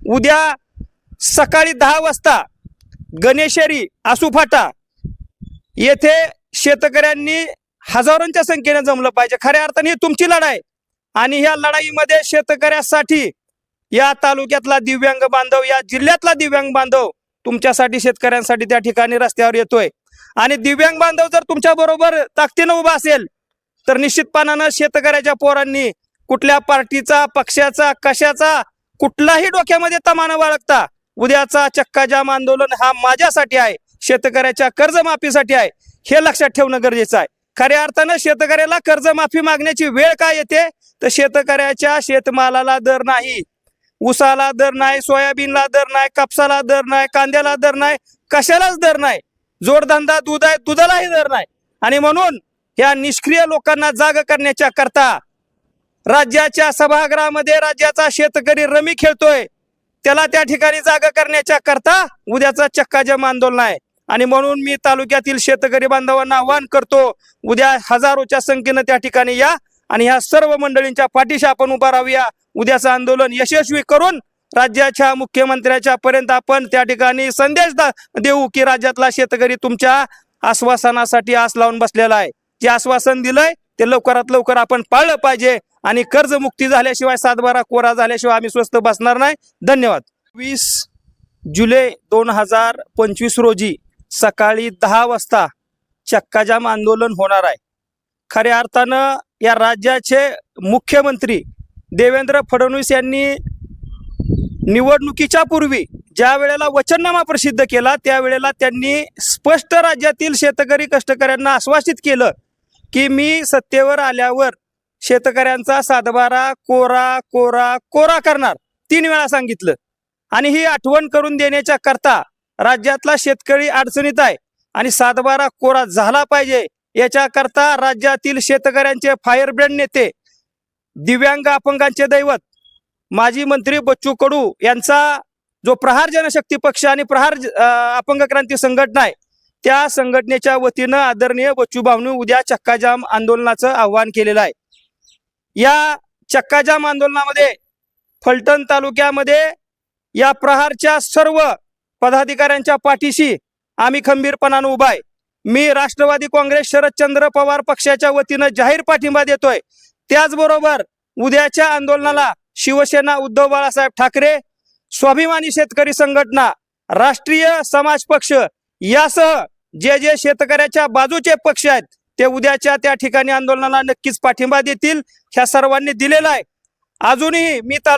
उद्या सकाळी 10 वाजता गणेशेरी आसुफाटा येथे शेतकऱ्यांनी हजारोंच्या संख्येने जमलं पाहिजे। खऱ्या अर्थाने ही तुमची लढाई आणि ह्या लढाईमध्ये शेतकऱ्यासाठी या तालुक्यातला दिव्यांग बांधव, या जिल्ह्यातला दिव्यांग बांधव तुमच्यासाठी, शेतकऱ्यांसाठी त्या ठिकाणी रस्त्यावर येतोय। आणि दिव्यांग बांधव जर तुमच्या बरोबर ताकदीने उभा असेल तर निश्चितपणाने शेतकऱ्याच्या पोरांनी कुठल्या पार्टीचा, पक्षाचा, कशाचा कुठलाही डोक्यामध्ये तमा न बाळगता उद्याचा चक्का जाम आंदोलन हा माझ्यासाठी आहे, शेतकऱ्याच्या कर्जमाफीसाठी आहे, हे लक्षात ठेवणं गरजेचं आहे। खऱ्या अर्थानं शेतकऱ्याला कर्जमाफी मागण्याची वेळ काय येते तर शेतकऱ्याच्या शेतमालाला दर नाही, ऊसाला दर नाही, सोयाबीनला दर नाही, कापसाला दर नाही, कांद्याला दर नाही, कशालाच दर नाही। जोडधंदा दूध आहे, दुधालाही दर नाही। आणि म्हणून या निष्क्रिय लोकांना जाग करण्याच्या करता राज्याच्या सभागृहामध्ये राज्याचा शेतकरी रमी खेळतोय, त्याला त्या ठिकाणी जागा करण्याच्या करता उद्याचा चक्काजाम आंदोलन आहे। आणि म्हणून मी तालुक्यातील शेतकरी बांधवांना आवाहन करतो, उद्या हजारोच्या संख्येने त्या ठिकाणी या आणि ह्या सर्व मंडळींच्या पाठीशी आपण उभा राहूया। उद्याचं आंदोलन यशस्वी करून राज्याच्या मुख्यमंत्र्याच्या पर्यंत आपण त्या ठिकाणी संदेश देऊ की राज्यातला शेतकरी तुमच्या आश्वासनासाठी आस लावून बसलेला आहे। जे आश्वासन दिलंय ते लवकरात लवकर आपण पाळलं पाहिजे आणि कर्जमुक्ती झाल्याशिवाय, 7/12 कोरा झाल्याशिवाय आम्ही स्वस्थ बसणार नाही। धन्यवाद। 20 जुलै 2025 रोजी सकाळी 10 वाजता चक्काजाम आंदोलन होणार आहे। खऱ्या अर्थानं या राज्याचे मुख्यमंत्री देवेंद्र फडणवीस यांनी निवडणुकीच्या पूर्वी ज्या वेळेला वचननामा प्रसिद्ध केला त्यावेळेला त्यांनी स्पष्ट राज्यातील शेतकरी कष्टकऱ्यांना आश्वासित केलं की मी सत्तेवर आल्यावर शेतकऱ्यांचा 7/12 कोरा कोरा कोरा करणार, 3 वेळा सांगितलं। आणि ही आठवण करून देण्याच्या करता राज्यातला शेतकरी अडचणीत आहे आणि 7/12 कोरा झाला पाहिजे याच्या करता राज्यातील शेतकऱ्यांचे फायर ब्रँड नेते, दिव्यांग अपंगांचे दैवत माजी मंत्री बच्चू कडू यांचा जो प्रहार जनशक्ती पक्ष आणि प्रहार अपंग क्रांती संघटना आहे त्या संघटनेच्या वतीनं आदरणीय बच्चू भाऊंनी उद्या चक्काजाम आंदोलनाचं आवाहन केलेलं आहे। या चक्काजाम आंदोलनामध्ये फलटण तालुक्यामध्ये या प्रहारच्या सर्व पदाधिकाऱ्यांच्या पाठीशी आम्ही खंबीरपणाने उभा आहे। मी राष्ट्रवादी काँग्रेस शरदचंद्र पवार पक्षाच्या वतीनं जाहीर पाठिंबा देतोय। त्याचबरोबर उद्याच्या आंदोलनाला शिवसेना उद्धव बाळासाहेब ठाकरे, स्वाभिमानी शेतकरी संघटना, राष्ट्रीय समाज पक्ष यासह जे जे शेतकऱ्याच्या बाजूचे पक्ष आहेत ते उद्याच्या त्या ठिकाणी आंदोलनाला नक्कीच पाठिंबा देतील, ह्या सर्वांनी दिलेला आहे। अजूनही मी